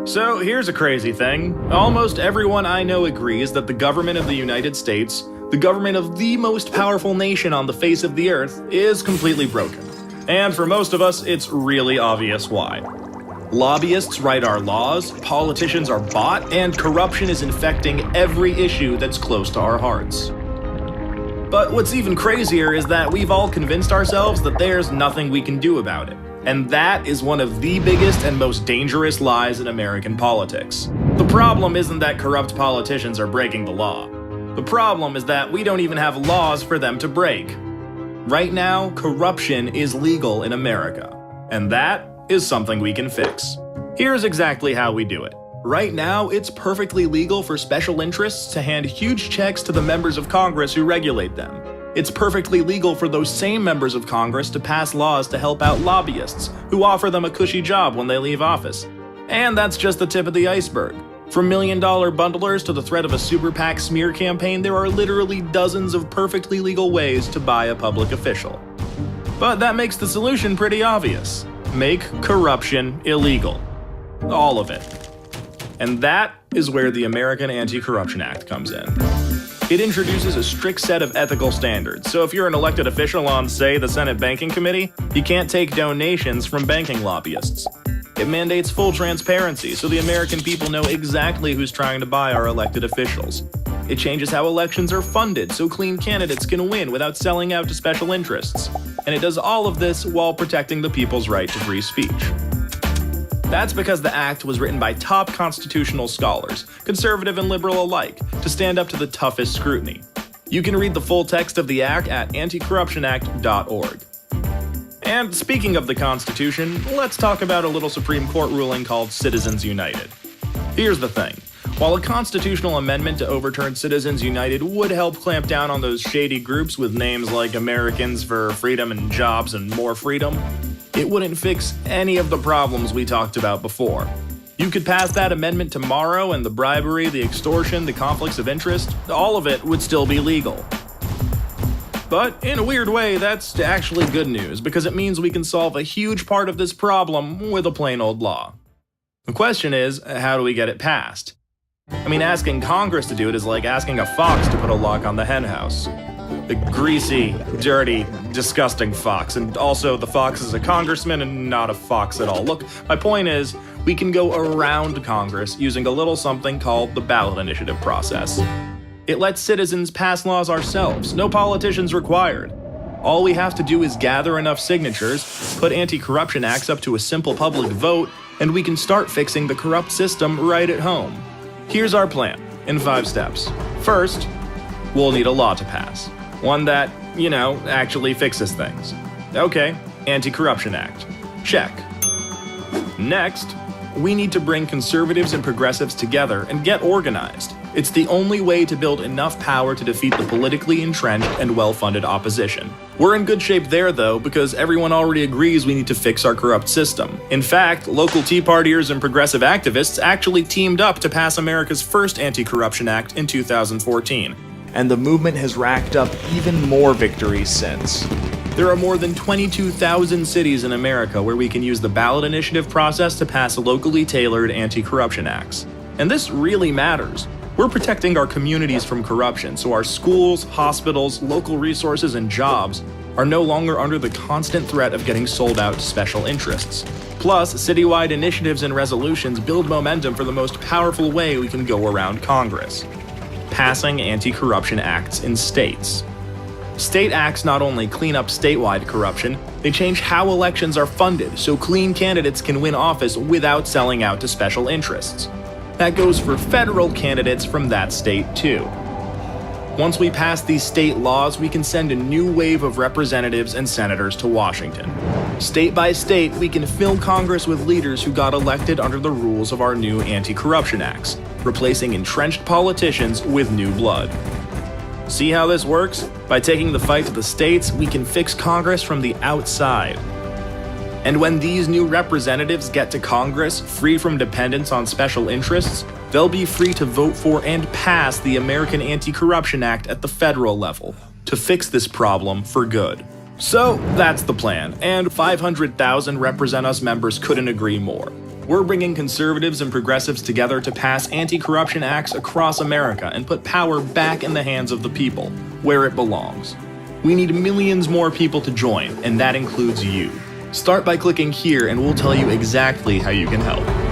So here's a crazy thing. Almost everyone I know agrees that the government of the United States, the government of the most powerful nation on the face of the earth, is completely broken. And for most of us, it's really obvious why. Lobbyists write our laws, politicians are bought, and corruption is infecting every issue that's close to our hearts. But what's even crazier is that we've all convinced ourselves that there's nothing we can do about it. And that is one of the biggest and most dangerous lies in American politics. The problem isn't that corrupt politicians are breaking the law. The problem is that we don't even have laws for them to break. Right now, corruption is legal in America, and that is something we can fix. Here's exactly how we do it. Right now, it's perfectly legal for special interests to hand huge checks to the members of Congress who regulate them. It's perfectly legal for those same members of Congress to pass laws to help out lobbyists who offer them a cushy job when they leave office. And that's just the tip of the iceberg. From million-dollar bundlers to the threat of a super PAC smear campaign, there are literally dozens of perfectly legal ways to buy a public official. But that makes the solution pretty obvious. Make corruption illegal. All of it. And that is where the American Anti-Corruption Act comes in. It introduces a strict set of ethical standards, so if you're an elected official on, say, the Senate Banking Committee, you can't take donations from banking lobbyists. It mandates full transparency, so the American people know exactly who's trying to buy our elected officials. It changes how elections are funded, so clean candidates can win without selling out to special interests. And it does all of this while protecting the people's right to free speech. That's because the act was written by top constitutional scholars, conservative and liberal alike, to stand up to the toughest scrutiny. You can read the full text of the act at anticorruptionact.org. And speaking of the Constitution, let's talk about a little Supreme Court ruling called Citizens United. Here's the thing. While a constitutional amendment to overturn Citizens United would help clamp down on those shady groups with names like Americans for Freedom and Jobs and More Freedom, it wouldn't fix any of the problems we talked about before. You could pass that amendment tomorrow and the bribery, the extortion, the conflicts of interest, all of it would still be legal. But in a weird way, that's actually good news because it means we can solve a huge part of this problem with a plain old law. The question is, how do we get it passed? I mean, asking Congress to do it is like asking a fox to put a lock on the hen house. The greasy, dirty, disgusting fox. And also, the fox is a congressman and not a fox at all. Look, my point is, we can go around Congress using a little something called the ballot initiative process. It lets citizens pass laws ourselves, no politicians required. All we have to do is gather enough signatures, put anti-corruption acts up to a simple public vote, and we can start fixing the corrupt system right at home. Here's our plan, in 5 steps. First, we'll need a law to pass. One that, actually fixes things. Okay, Anti-Corruption Act. Check. Next, we need to bring conservatives and progressives together and get organized. It's the only way to build enough power to defeat the politically entrenched and well-funded opposition. We're in good shape there, though, because everyone already agrees we need to fix our corrupt system. In fact, local Tea Partiers and progressive activists actually teamed up to pass America's first Anti-Corruption Act in 2014. And the movement has racked up even more victories since. There are more than 22,000 cities in America where we can use the ballot initiative process to pass locally tailored anti-corruption acts. And this really matters. We're protecting our communities from corruption, so our schools, hospitals, local resources, and jobs are no longer under the constant threat of getting sold out to special interests. Plus, citywide initiatives and resolutions build momentum for the most powerful way we can go around Congress: passing anti-corruption acts in states. State acts not only clean up statewide corruption, they change how elections are funded so clean candidates can win office without selling out to special interests. That goes for federal candidates from that state too. Once we pass these state laws, we can send a new wave of representatives and senators to Washington. State by state, we can fill Congress with leaders who got elected under the rules of our new anti-corruption acts, replacing entrenched politicians with new blood. See how this works? By taking the fight to the states, we can fix Congress from the outside. And when these new representatives get to Congress, free from dependence on special interests, they'll be free to vote for and pass the American Anti-Corruption Act at the federal level to fix this problem for good. So that's the plan, and 500,000 Represent Us members couldn't agree more. We're bringing conservatives and progressives together to pass anti-corruption acts across America and put power back in the hands of the people, where it belongs. We need millions more people to join, and that includes you. Start by clicking here and we'll tell you exactly how you can help.